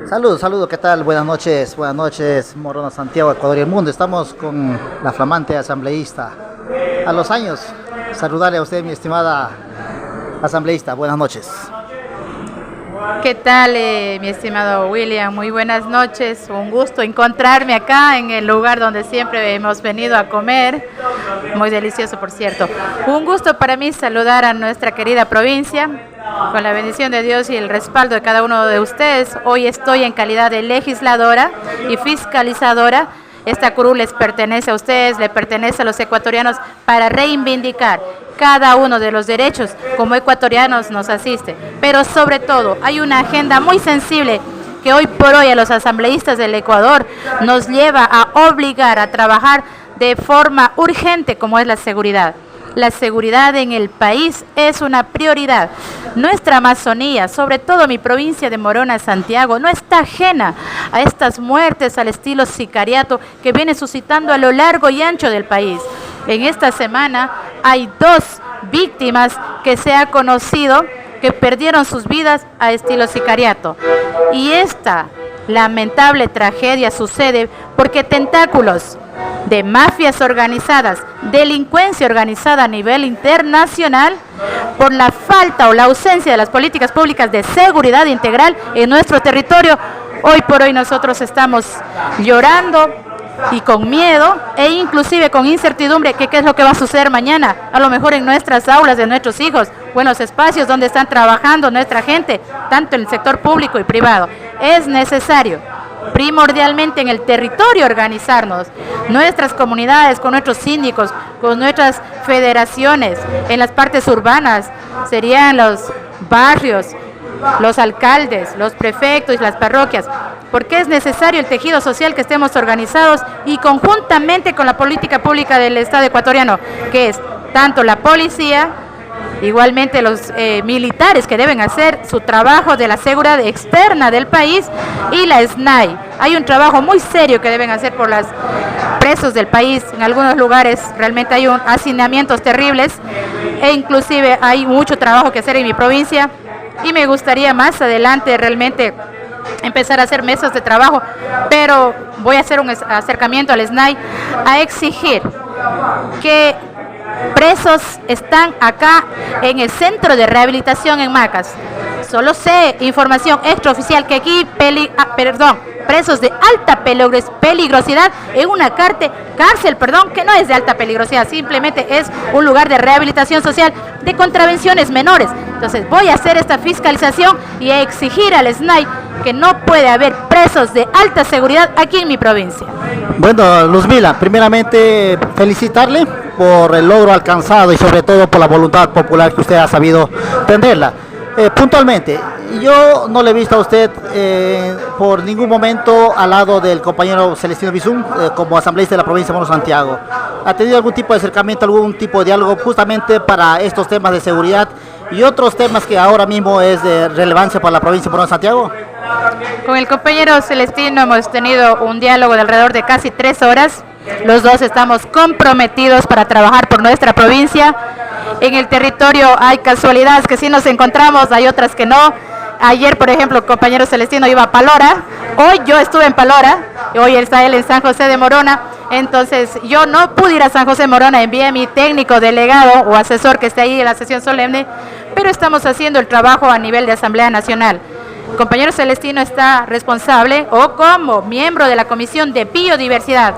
Saludos, ¿qué tal? Buenas noches, Morona, Santiago, Ecuador y el mundo. Estamos con la flamante asambleísta. A los años, saludarle a usted, mi estimada asambleísta. Buenas noches. ¿Qué tal, mi estimado William? Muy buenas noches. Un gusto encontrarme acá en el lugar donde siempre hemos venido a comer. Muy delicioso, por cierto. Un gusto para mí saludar a nuestra querida provincia. Con la bendición de Dios y el respaldo de cada uno de ustedes, hoy estoy en calidad de legisladora y fiscalizadora. Esta curul les pertenece a ustedes, le pertenece a los ecuatorianos para reivindicar cada uno de los derechos como ecuatorianos nos asiste. Pero sobre todo hay una agenda muy sensible que hoy por hoy a los asambleístas del Ecuador nos lleva a obligar a trabajar de forma urgente, como es la seguridad. La seguridad en el país es una prioridad. Nuestra Amazonía, sobre todo mi provincia de Morona, Santiago, no está ajena a estas muertes al estilo sicariato que viene suscitando a lo largo y ancho del país. En esta semana hay 2 víctimas que se ha conocido que perdieron sus vidas a estilo sicariato. Y esta lamentable tragedia sucede porque tentáculos de mafias organizadas, delincuencia organizada a nivel internacional, por la falta o la ausencia de las políticas públicas de seguridad integral en nuestro territorio, hoy por hoy nosotros estamos llorando y con miedo e inclusive con incertidumbre que qué es lo que va a suceder mañana, a lo mejor en nuestras aulas de nuestros hijos o en los espacios donde están trabajando nuestra gente, tanto en el sector público y privado. Es necesario primordialmente en el territorio organizarnos, nuestras comunidades, con nuestros síndicos, con nuestras federaciones, en las partes urbanas, serían los barrios, los alcaldes, los prefectos y las parroquias, porque es necesario el tejido social que estemos organizados y conjuntamente con la política pública del Estado ecuatoriano, que es tanto la policía, igualmente los militares que deben hacer su trabajo de la seguridad externa del país y la SNAI. Hay un trabajo muy serio que deben hacer por los presos del país. En algunos lugares realmente hay hacinamientos terribles e inclusive hay mucho trabajo que hacer en mi provincia y me gustaría más adelante realmente empezar a hacer mesas de trabajo, pero voy a hacer un acercamiento al SNAI a exigir que presos están acá en el centro de rehabilitación en Macas. Solo sé información extraoficial que aquí, presos de alta peligrosidad en una cárcel, que no es de alta peligrosidad, simplemente es un lugar de rehabilitación social de contravenciones menores. Entonces voy a hacer esta fiscalización y a exigir al SNAI que no puede haber presos de alta seguridad aquí en mi provincia. Bueno, Luzmila, primeramente felicitarle por el logro alcanzado y sobre todo por la voluntad popular que usted ha sabido tenderla. Puntualmente, yo no le he visto a usted por ningún momento al lado del compañero Celestino Bizum como asambleísta de la provincia de Morona, Santiago. ¿Ha tenido algún tipo de acercamiento, algún tipo de diálogo justamente para estos temas de seguridad y otros temas que ahora mismo es de relevancia para la provincia de Morona, Santiago? Con el compañero Celestino hemos tenido un diálogo de alrededor de casi 3 horas. Los dos estamos comprometidos para trabajar por nuestra provincia. En el territorio hay casualidades que sí nos encontramos, hay otras que no. Ayer, por ejemplo, el compañero Celestino iba a Palora, hoy yo estuve en Palora, hoy está él en San José de Morona, entonces yo no pude ir a San José de Morona, envié a mi técnico, delegado o asesor que esté ahí en la sesión solemne, pero estamos haciendo el trabajo a nivel de Asamblea Nacional. El compañero Celestino está responsable o como miembro de la Comisión de Biodiversidad,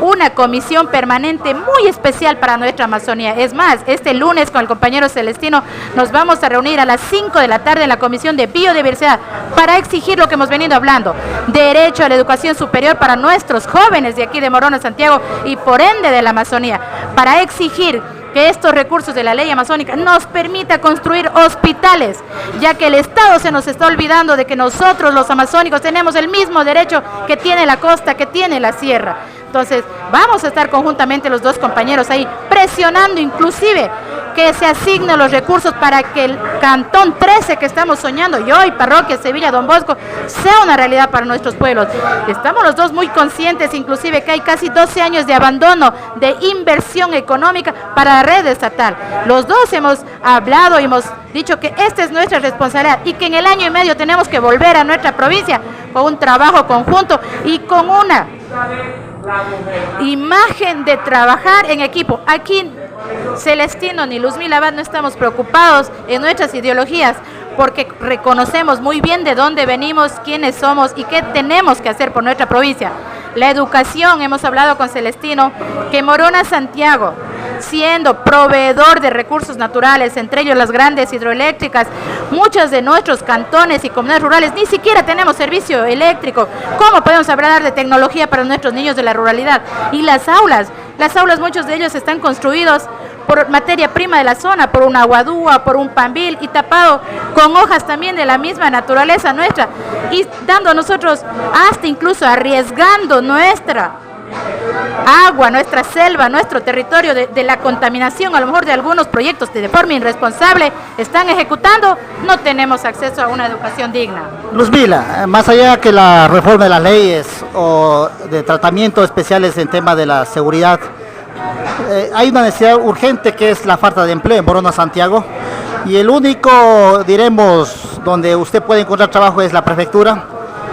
una comisión permanente muy especial para nuestra Amazonía. Es más, este lunes con el compañero Celestino nos vamos a reunir a las 5 de la tarde en la Comisión de Biodiversidad para exigir lo que hemos venido hablando, derecho a la educación superior para nuestros jóvenes de aquí de Morona, Santiago y por ende de la Amazonía, para exigir que estos recursos de la ley amazónica nos permita construir hospitales, ya que el Estado se nos está olvidando de que nosotros los amazónicos tenemos el mismo derecho que tiene la costa, que tiene la sierra. Entonces, vamos a estar conjuntamente los dos compañeros ahí, presionando inclusive que se asignen los recursos para que el Cantón 13 que estamos soñando, y hoy Parroquia Sevilla Don Bosco, sea una realidad para nuestros pueblos. Estamos los dos muy conscientes, inclusive, que hay casi 12 años de abandono de inversión económica para la red estatal. Los dos hemos hablado y hemos dicho que esta es nuestra responsabilidad y que en el año y medio tenemos que volver a nuestra provincia con un trabajo conjunto y con una imagen de trabajar en equipo. Aquí Celestino ni Luzmila Abad no estamos preocupados en nuestras ideologías, porque reconocemos muy bien de dónde venimos, quiénes somos y qué tenemos que hacer por nuestra provincia. La educación, hemos hablado con Celestino, que Morona Santiago, siendo proveedor de recursos naturales, entre ellos las grandes hidroeléctricas, muchos de nuestros cantones y comunidades rurales ni siquiera tenemos servicio eléctrico. ¿Cómo podemos hablar de tecnología para nuestros niños de la ruralidad? Y las aulas, muchos de ellos están construidos por materia prima de la zona, por una guadúa, por un pambil y tapado con hojas también de la misma naturaleza nuestra, y dando a nosotros, hasta incluso arriesgando nuestra agua, nuestra selva, nuestro territorio de la contaminación, a lo mejor de algunos proyectos que de forma irresponsable están ejecutando. No tenemos acceso a una educación digna. Luzmila, más allá que la reforma de las leyes o de tratamientos especiales en tema de la seguridad, hay una necesidad urgente que es la falta de empleo en Morona Santiago, y el único, diremos, donde usted puede encontrar trabajo es la prefectura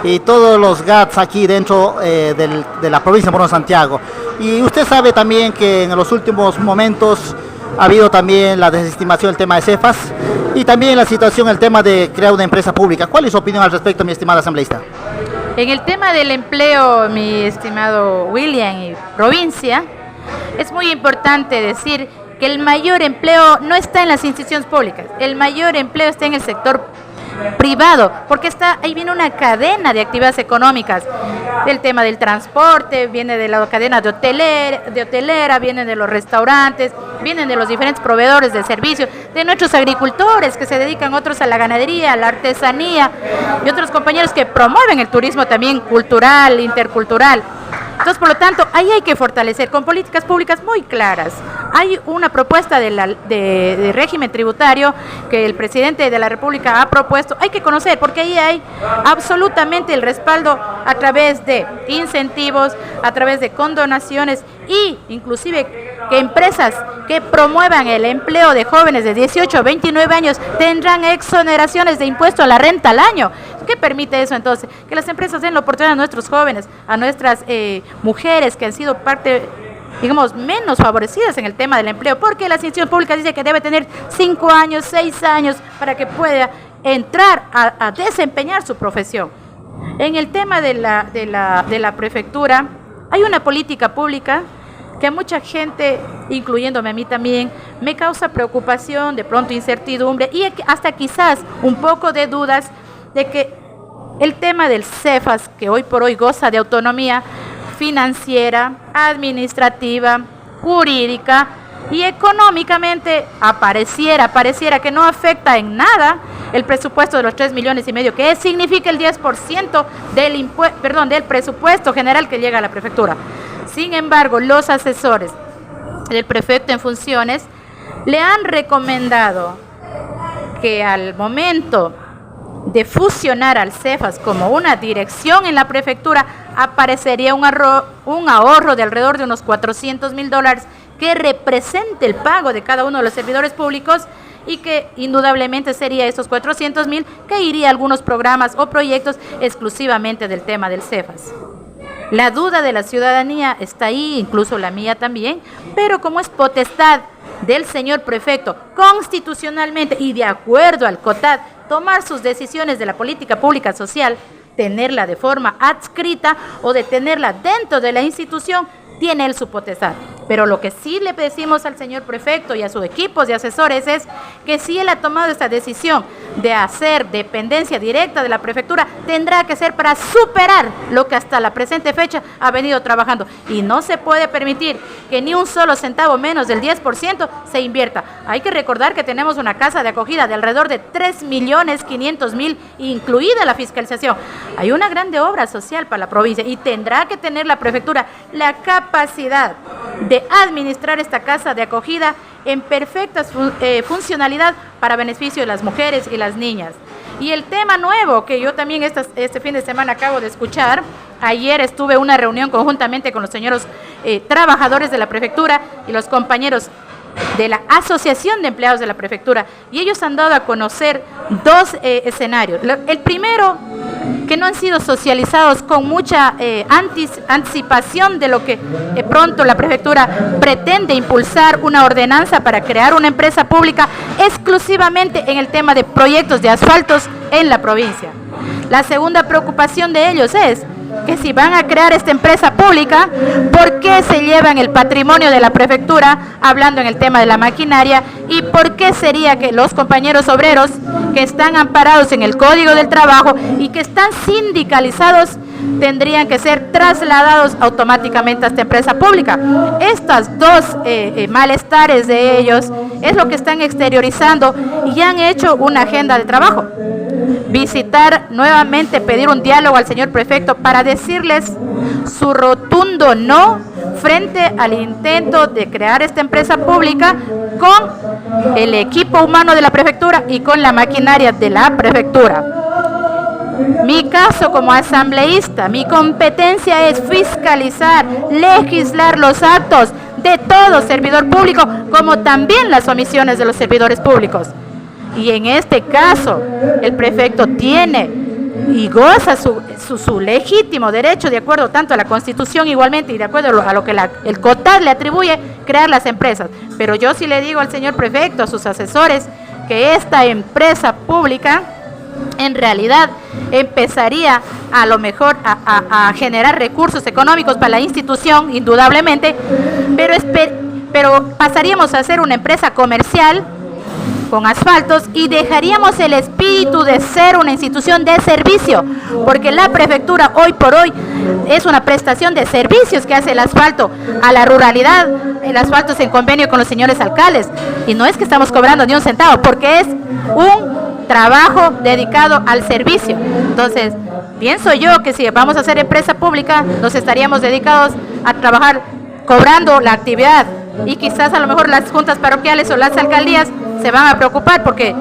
y todos los GATS aquí dentro de la provincia de Morona Santiago. Y usted sabe también que en los últimos momentos ha habido también la desestimación del tema de Cefas y también la situación, el tema de crear una empresa pública. ¿Cuál es su opinión al respecto, mi estimada asambleísta? En el tema del empleo, mi estimado William y provincia, es muy importante decir que el mayor empleo no está en las instituciones públicas, el mayor empleo está en el sector privado, porque ahí viene una cadena de actividades económicas. El tema del transporte, viene de la cadena de hotelera, viene de los restaurantes, vienen de los diferentes proveedores de servicios, de nuestros agricultores que se dedican, otros a la ganadería, a la artesanía, y otros compañeros que promueven el turismo también cultural, intercultural. Entonces, por lo tanto, ahí hay que fortalecer con políticas públicas muy claras. Hay una propuesta de régimen tributario que el presidente de la República ha propuesto. Hay que conocer, porque ahí hay absolutamente el respaldo a través de incentivos, a través de condonaciones, y inclusive que empresas que promuevan el empleo de jóvenes de 18 a 29 años tendrán exoneraciones de impuesto a la renta al año. ¿Qué permite eso entonces? Que las empresas den la oportunidad a nuestros jóvenes, a nuestras mujeres que han sido parte, digamos, menos favorecidas en el tema del empleo, porque la institución pública dice que debe tener 5 años, 6 años para que pueda entrar a desempeñar su profesión. En el tema de la prefectura, hay una política pública que a mucha gente, incluyéndome a mí también, me causa preocupación, de pronto incertidumbre y hasta quizás un poco de dudas de que el tema del Cefas, que hoy por hoy goza de autonomía financiera, administrativa, jurídica y económicamente, pareciera que no afecta en nada el presupuesto de los 3,5 millones, que significa el 10% del presupuesto general que llega a la prefectura. Sin embargo, los asesores del prefecto en funciones le han recomendado que al momento de fusionar al Cefas como una dirección en la prefectura, aparecería un ahorro de alrededor de unos $400,000 que represente el pago de cada uno de los servidores públicos, y que indudablemente sería esos 400,000 que iría a algunos programas o proyectos exclusivamente del tema del Cefas. La duda de la ciudadanía está ahí, incluso la mía también, pero como es potestad del señor prefecto constitucionalmente y de acuerdo al COTAD tomar sus decisiones de la política pública social, tenerla de forma adscrita o de tenerla dentro de la institución, tiene él su potestad. Pero lo que sí le decimos al señor prefecto y a sus equipos de asesores es que si él ha tomado esta decisión de hacer dependencia directa de la prefectura, tendrá que ser para superar lo que hasta la presente fecha ha venido trabajando. Y no se puede permitir que ni un solo centavo menos del 10% se invierta. Hay que recordar que tenemos una casa de acogida de alrededor de 3,500,000, incluida la fiscalización. Hay una grande obra social para la provincia y tendrá que tener la prefectura la capacidad de administrar esta casa de acogida en perfecta funcionalidad para beneficio de las mujeres y las niñas. Y el tema nuevo que yo también este fin de semana acabo de escuchar, ayer estuve en una reunión conjuntamente con los señores trabajadores de la prefectura y los compañeros de la Asociación de Empleados de la Prefectura, y ellos han dado a conocer dos escenarios. El primero, que no han sido socializados con mucha anticipación de lo que pronto la Prefectura pretende impulsar una ordenanza para crear una empresa pública exclusivamente en el tema de proyectos de asfaltos en la provincia. La segunda preocupación de ellos es que si van a crear esta empresa pública, ¿por qué se llevan el patrimonio de la prefectura, hablando en el tema de la maquinaria? ¿Y por qué sería que los compañeros obreros que están amparados en el Código del Trabajo y que están sindicalizados tendrían que ser trasladados automáticamente a esta empresa pública? Estas dos malestares de ellos es lo que están exteriorizando y han hecho una agenda de trabajo. Visitar nuevamente, pedir un diálogo al señor prefecto para decirles su rotundo no frente al intento de crear esta empresa pública con el equipo humano de la prefectura y con la maquinaria de la prefectura. Mi caso como asambleísta, mi competencia es fiscalizar, legislar los actos de todo servidor público, como también las omisiones de los servidores públicos. Y en este caso, el prefecto tiene y goza su legítimo derecho, de acuerdo tanto a la Constitución igualmente y de acuerdo a lo que el COTAD le atribuye, crear las empresas. Pero yo sí le digo al señor prefecto, a sus asesores, que esta empresa pública en realidad empezaría a lo mejor a generar recursos económicos para la institución, indudablemente, pero pasaríamos a ser una empresa comercial con asfaltos y dejaríamos el espíritu de ser una institución de servicio, porque la prefectura hoy por hoy es una prestación de servicios que hace el asfalto a la ruralidad. El asfalto es en convenio con los señores alcaldes y no es que estamos cobrando ni un centavo, porque es un trabajo dedicado al servicio. Entonces, pienso yo que si vamos a hacer empresa pública, nos estaríamos dedicados a trabajar cobrando la actividad, y quizás a lo mejor las juntas parroquiales o las alcaldías se van a preocupar porque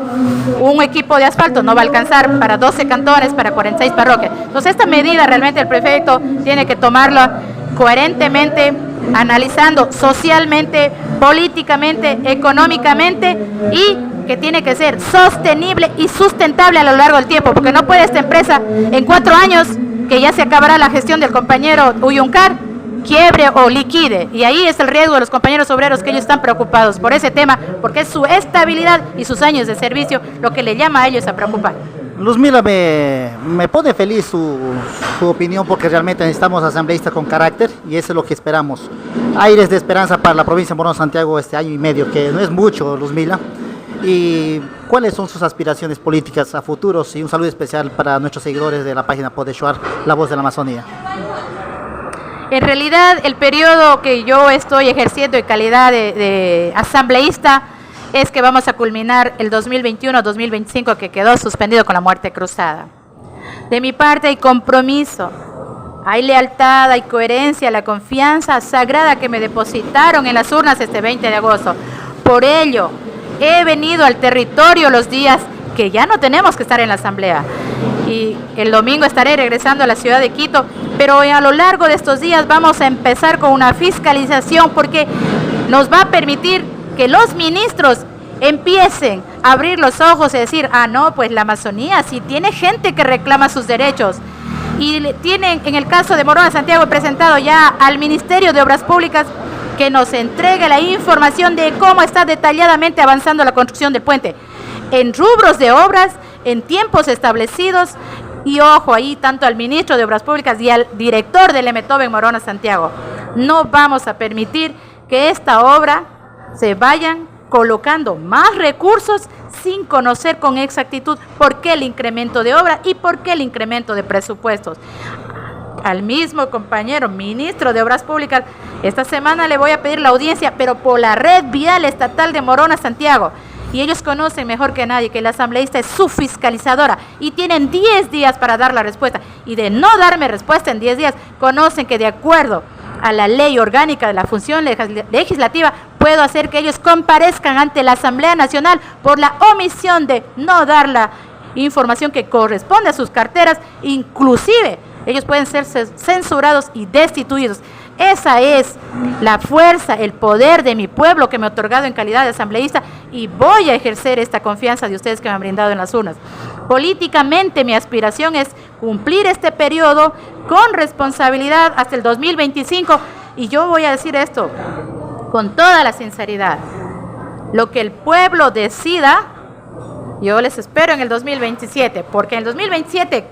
un equipo de asfalto no va a alcanzar para 12 cantones, para 46 parroquias. Entonces esta medida realmente el prefecto tiene que tomarla coherentemente, analizando socialmente, políticamente, económicamente, y que tiene que ser sostenible y sustentable a lo largo del tiempo, porque no puede esta empresa en 4 años, que ya se acabará la gestión del compañero Uyuncar, quiebre o liquide, y ahí es el riesgo de los compañeros obreros, que ellos están preocupados por ese tema, porque es su estabilidad y sus años de servicio lo que le llama a ellos a preocupar. Luzmila, me pone feliz su opinión, porque realmente necesitamos asambleístas con carácter y eso es lo que esperamos. Aires de esperanza para la provincia de Morona Santiago este año y medio, que no es mucho, Luzmila. ¿Y cuáles son sus aspiraciones políticas a futuros? Y un saludo especial para nuestros seguidores de la página Podeshuar, La Voz de la Amazonía. En realidad, el periodo que yo estoy ejerciendo en calidad de asambleísta es que vamos a culminar el 2021-2025, que quedó suspendido con la muerte cruzada. De mi parte hay compromiso, hay lealtad, hay coherencia, la confianza sagrada que me depositaron en las urnas este 20 de agosto. Por ello, he venido al territorio los días que ya no tenemos que estar en la asamblea. Y el domingo estaré regresando a la ciudad de Quito, pero a lo largo de estos días vamos a empezar con una fiscalización, porque nos va a permitir que los ministros empiecen a abrir los ojos y decir, no, pues la Amazonía sí tiene gente que reclama sus derechos. Y tienen, en el caso de Morona Santiago, he presentado ya al Ministerio de Obras Públicas que nos entregue la información de cómo está detalladamente avanzando la construcción del puente, en rubros de obras, en tiempos establecidos. Y ojo ahí, tanto al ministro de Obras Públicas y al director del EMETOB en Morona Santiago, no vamos a permitir que esta obra se vayan colocando más recursos sin conocer con exactitud por qué el incremento de obra y por qué el incremento de presupuestos. Al mismo compañero ministro de Obras Públicas, esta semana le voy a pedir la audiencia, pero por la red vial estatal de Morona Santiago. Y ellos conocen mejor que nadie que la asambleísta es su fiscalizadora y tienen 10 días para dar la respuesta. Y de no darme respuesta en 10 días, conocen que de acuerdo a la ley orgánica de la función legislativa, puedo hacer que ellos comparezcan ante la Asamblea Nacional por la omisión de no dar la información que corresponde a sus carteras. Inclusive ellos pueden ser censurados y destituidos. Esa es la fuerza, el poder de mi pueblo que me ha otorgado en calidad de asambleísta y voy a ejercer esta confianza de ustedes que me han brindado en las urnas. Políticamente mi aspiración es cumplir este periodo con responsabilidad hasta el 2025 y yo voy a decir esto con toda la sinceridad. Lo que el pueblo decida, yo les espero en el 2027, porque en el 2027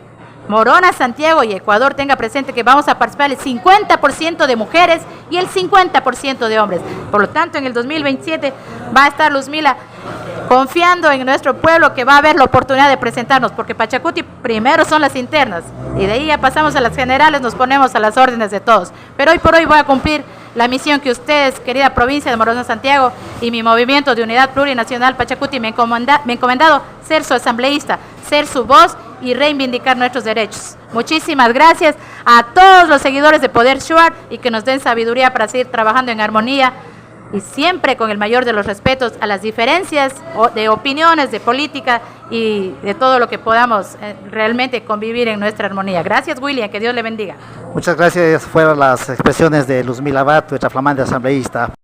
Morona, Santiago y Ecuador tenga presente que vamos a participar el 50% de mujeres y el 50% de hombres. Por lo tanto, en el 2027 va a estar Luzmila confiando en nuestro pueblo que va a haber la oportunidad de presentarnos, porque Pachacuti primero son las internas y de ahí ya pasamos a las generales, nos ponemos a las órdenes de todos. Pero hoy por hoy voy a cumplir la misión que ustedes, querida provincia de Morona, Santiago y mi movimiento de unidad plurinacional Pachacuti me ha encomendado ser su asambleísta, ser su voz y reivindicar nuestros derechos. Muchísimas gracias a todos los seguidores de Poder Shuar y que nos den sabiduría para seguir trabajando en armonía y siempre con el mayor de los respetos a las diferencias de opiniones, de política y de todo lo que podamos realmente convivir en nuestra armonía. Gracias, William, que Dios le bendiga. Muchas gracias, fueron las expresiones de Luzmila Abad, nuestra flamante asambleísta.